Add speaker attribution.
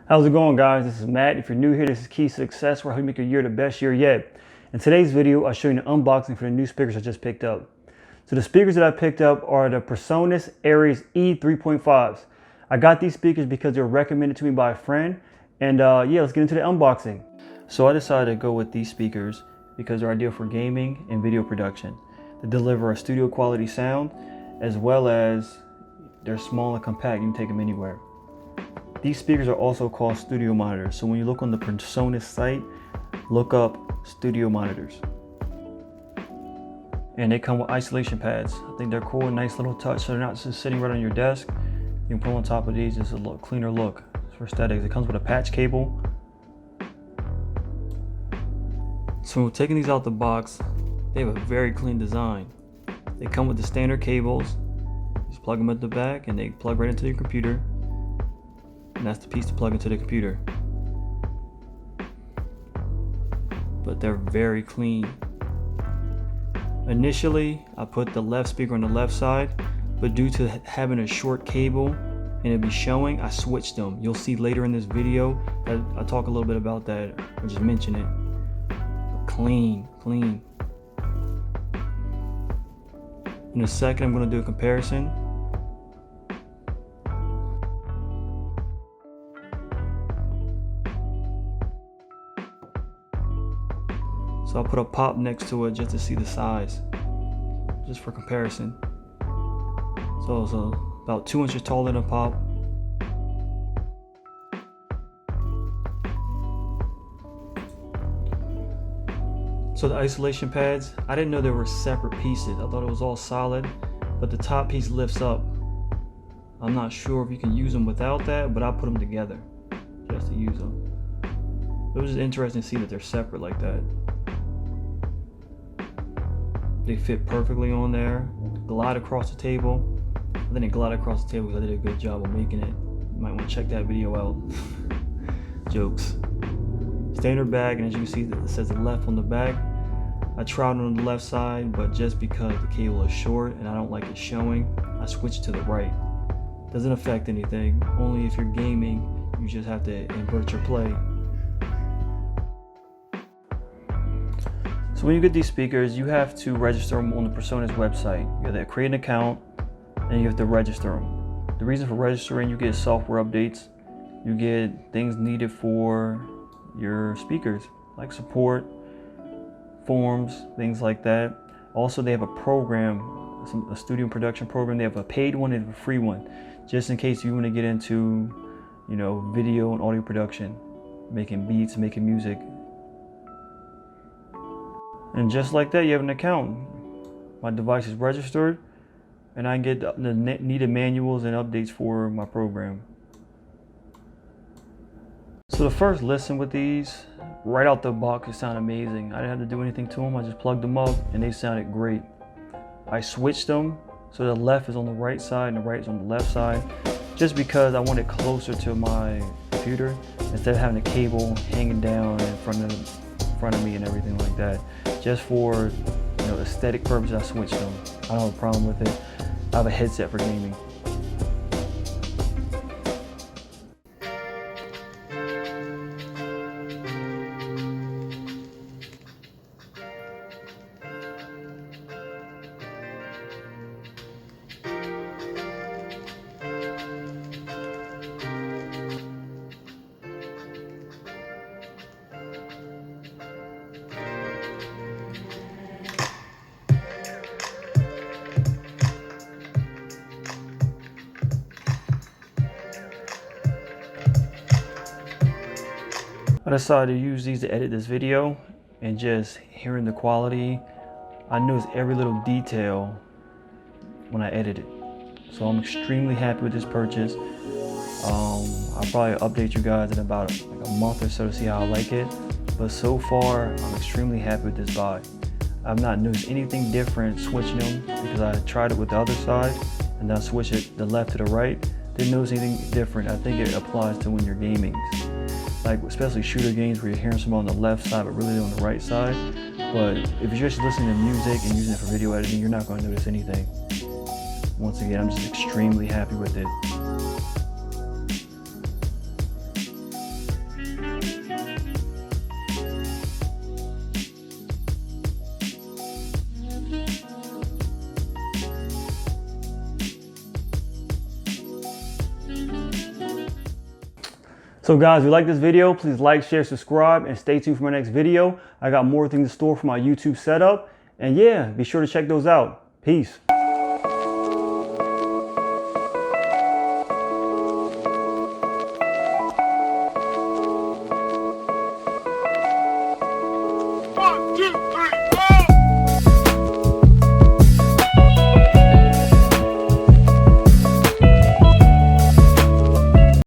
Speaker 1: How's it going, guys? This is Matt. If you're new here, this is Key Success, where I help you make your year the best year yet. In today's video, I'll show you an unboxing for the new speakers I just picked up. So the speakers that I picked up are the PreSonus Eris E3.5s. I got these speakers because they were recommended to me by a friend. And yeah, let's get into the unboxing. So I decided to go with these speakers because they're ideal for gaming and video production. They deliver a studio quality sound, as well as they're small and compact. You can take them anywhere. These speakers are also called studio monitors. So when you look on the PreSonus site, look up studio monitors. And they come with isolation pads. I think they're cool, nice little touch. So they're not just sitting right on your desk. You can put them on top of these, just a little cleaner look. It's for aesthetics. It comes with a patch cable. So taking these out the box, they have a very clean design. They come with the standard cables. Just plug them at the back and they plug right into your computer. And that's the piece to plug into the computer. But they're very clean. Initially, I put the left speaker on the left side, but due to having a short cable and it be showing, I switched them. You'll see later in this video that I talk a little bit about that, or just mention it. But clean. In a second, I'm going to do a comparison. So I'll put a pop next to it just to see the size, just for comparison. So it's about 2 inches taller than a pop. So the isolation pads, I didn't know they were separate pieces. I thought it was all solid, but the top piece lifts up. I'm not sure if you can use them without that, but I put them together just to use them. It was just interesting to see that they're separate like that. They fit perfectly on there, glide across the table. I think they glide across the table because I did a good job of making it. You might want to check that video out. Jokes. Standard bag, and as you can see, it says the left on the back. I tried it on the left side, but just because the cable is short and I don't like it showing, I switched to the right. Doesn't affect anything. Only if you're gaming, you just have to invert your play. So when you get these speakers, you have to register them on the PreSonus website. You have to create an account and you have to register them. The reason for registering, you get software updates, you get things needed for your speakers, like support, forms, things like that. Also, they have a program, a studio production program. They have a paid one and a free one, just in case you want to get into, video and audio production, making beats, making music. And just like that, you have an account. My device is registered, and I can get the needed manuals and updates for my program. So the first listen with these, right out the box, it sounded amazing. I didn't have to do anything to them. I just plugged them up, and they sounded great. I switched them, so the left is on the right side and the right is on the left side, just because I want it closer to my computer instead of having a cable hanging down in front of me and everything like that. Just for aesthetic purposes, I switched them. I don't have a problem with it. I have a headset for gaming. I decided to use these to edit this video, and just hearing the quality, I noticed every little detail when I edit it. So I'm extremely happy with this purchase. I'll probably update you guys in about a month or so to see how I like it. But so far, I'm extremely happy with this buy. I've not noticed anything different switching them, because I tried it with the other side and then I switched it the left to the right. Didn't notice anything different. I think it applies to when you're gaming. Like especially shooter games where you're hearing someone on the left side but really on the right side. But if you're just listening to music and using it for video editing, you're not going to notice anything. Once again, I'm just extremely happy with it. So guys, if you like this video, please like, share, subscribe, and stay tuned for my next video. I got more things in store for my YouTube setup. And yeah, be sure to check those out. Peace.